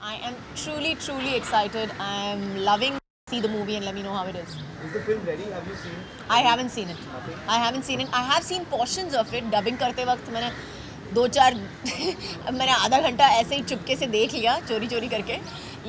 I am truly, truly excited. I am loving see the movie and let me know how it is. Is the film ready? Have you seen? I haven't seen it. Nothing? I haven't seen it. I have seen portions of it. Dubbing करते वक्त मैंने दो चार मैंने आधा घंटा ऐसे ही चुपके से देख लिया चोरी चोरी करके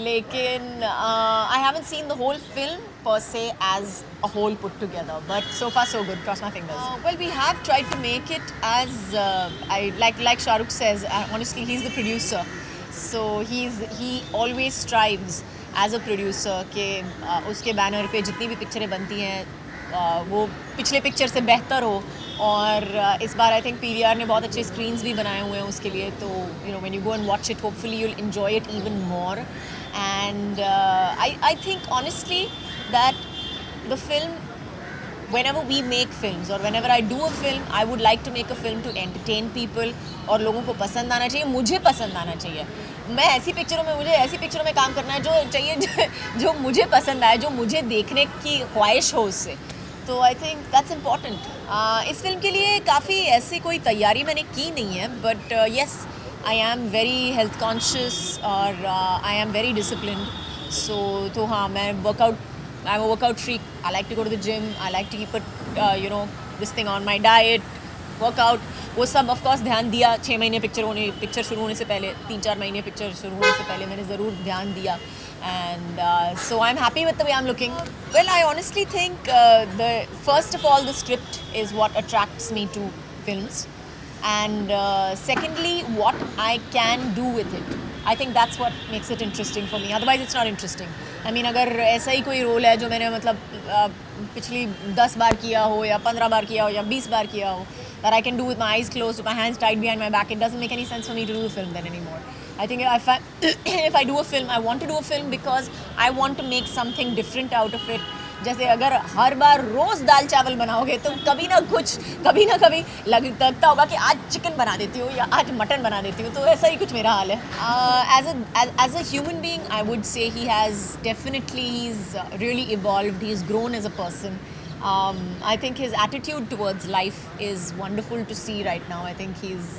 लेकिन I haven't seen the whole film per se as a whole put together, but so far so good. Cross my fingers. Well, we have tried to make it as I like Shah Rukh says. Honestly, he's the producer, so he always strives as a producer कि उसके banner पे जितनी भी पिक्चरें बनती हैं वो पिछले पिक्चर से बेहतर हो और इस बार आई थिंक पीवीआर ने बहुत अच्छे स्क्रीन्स भी बनाए हुए हैं उसके लिए तो you know when you go and watch it hopefully you will enjoy it even more and I think honestly that the film whenever we make films or whenever I do a film, I would like to make a film to entertain people और लोगों को पसंद आना चाहिए, मुझे पसंद आना चाहिए. मैं ऐसी पिक्चरों में मुझे ऐसी पिक्चरों में काम करना है जो चाहिए जो मुझे पसंद आए, जो मुझे देखने की ख्वाहिश हो उससे. तो आई थिंक दैट्स इम्पॉर्टेंट. इस फिल्म के लिए काफ़ी ऐसी कोई तैयारी मैंने की नहीं है but yes I am very health conscious और आई एम वेरी डिसिप्लिन्ड. सो तो हाँ मैं workout I'm a workout freak. I like to go to the gym. I like to keep it, this thing on my diet, workout. वो सब of course ध्यान दिया 6 महीने picture शुरू होने से पहले 3-4 महीने पिक्चर शुरू होने से पहले मैंने ज़रूर ध्यान दिया. And so I'm happy with the way I'm looking. Well, I honestly think first of all the script is what attracts me to films. And secondly, what I can do with it. I think that's what makes it interesting for me. Otherwise, it's not interesting. I mean, अगर ऐसा ही कोई role है जो मैंने मतलब पिछली 10 बार किया हो या 15 बार किया हो या 20 बार किया हो that I can do with my eyes closed, with my hands tied behind my back, it doesn't make any sense for me to do the film then anymore. I think if I do a film, I want to do a film because I want to make something different out of it. जैसे अगर हर बार रोज़ दाल चावल बनाओगे तो कभी ना कभी लगता होगा कि आज चिकन बना देती हूँ या आज मटन बना देती हूँ. तो ऐसा ही कुछ मेरा हाल है. As a human being, I would say he's really evolved. He's grown as a person. I think his attitude towards life is wonderful to see right now. I think he's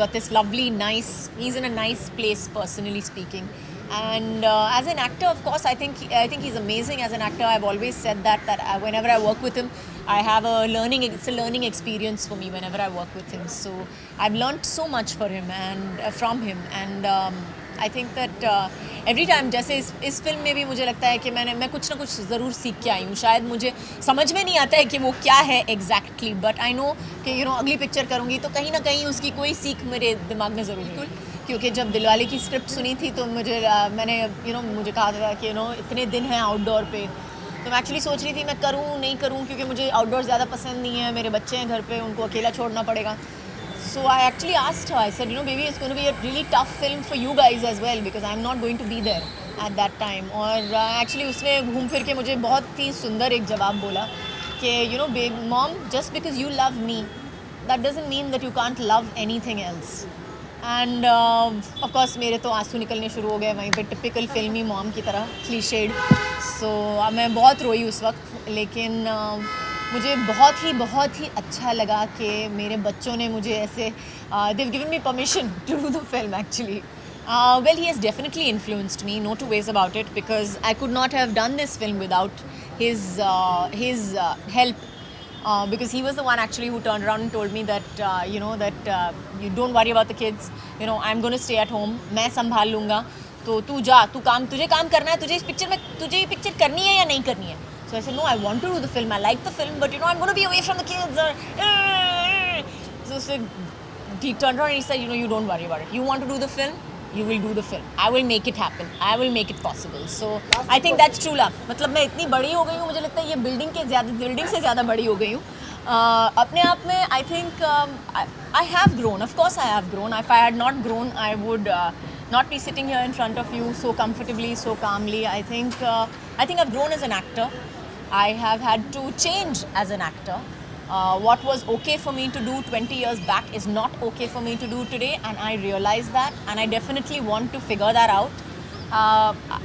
got this lovely he's in a nice place personally speaking. And as an actor, of course, I think he's amazing as an actor. I've always said that whenever I work with him, it's a learning experience for me whenever I work with him. So I've learned so much from him. And I think that every time, जैसे इस film में भी मुझे लगता है कि मैं कुछ ना कुछ ज़रूर सीख के आई हूँ. शायद मुझे समझ में नहीं आता है कि वो क्या है एग्जैक्टली बट आई नो कि अगली पिक्चर करूँगी तो कहीं ना कहीं उसकी कोई सीख मेरे दिमाग में ज़रूर है. क्योंकि जब दिलवाले की स्क्रिप्ट सुनी थी तो मैंने मुझे कहा था कि इतने दिन हैं आउटडोर पे तो मैं एक्चुअली सोच रही थी मैं करूँ नहीं करूँ क्योंकि मुझे आउटडोर ज़्यादा पसंद नहीं है. मेरे बच्चे हैं घर पे, उनको अकेला छोड़ना पड़ेगा. So I actually asked her, I said, baby, it's going to be a really tough film for you guys as well because I'm not going to be there at that time. और actually उसने घूम फिर के मुझे बहुत ही सुंदर एक जवाब बोला कि babe, mom, just because you love me, that doesn't mean that you can't love anything else. End of course मेरे तो आंसू निकलने शुरू हो गए वहीं पे टिपिकल फिल्मी मॉम की तरह क्लीशेड. सो मैं बहुत रोई उस वक्त लेकिन मुझे बहुत ही अच्छा लगा कि मेरे बच्चों ने मुझे ऐसे they've given me permission to do the film actually. Well, he has definitely influenced me, no two ways about it, because I could not have done this film without his help. Because he was the one actually who turned around and told me that you don't worry about the kids, I'm going to stay at home, मैं संभाल लूँगा तो तू जा, तुझे काम करना है, तुझे ये पिक्चर करनी है या नहीं करनी है. So I said no, I want to do the film, I like the film, but I'm going to be away from the kids. So he turned around and he said, you don't worry about it, you want to do the film, you will do the film, I will make it happen, I will make it possible. So I think that's true love. मतलब मैं इतनी बड़ी हो गई हूँ, मुझे लगता है ये बिल्डिंग से ज़्यादा बड़ी हो गई हूँ. अपने आप में I think I have grown. Of course I have grown. If I had not grown, I would not be sitting here in front of you so comfortably, so calmly. I think I've grown as an actor. I have had to change as an actor. What was okay for me to do 20 years back is not okay for me to do today, and I realize that, and I definitely want to figure that out.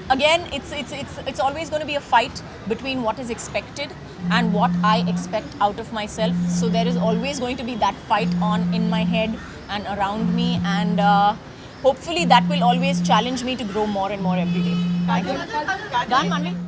Again, it's always going to be a fight between what is expected and what I expect out of myself. So there is always going to be that fight on in my head and around me, and hopefully that will always challenge me to grow more and more every day. Thank you. Done, Manvi?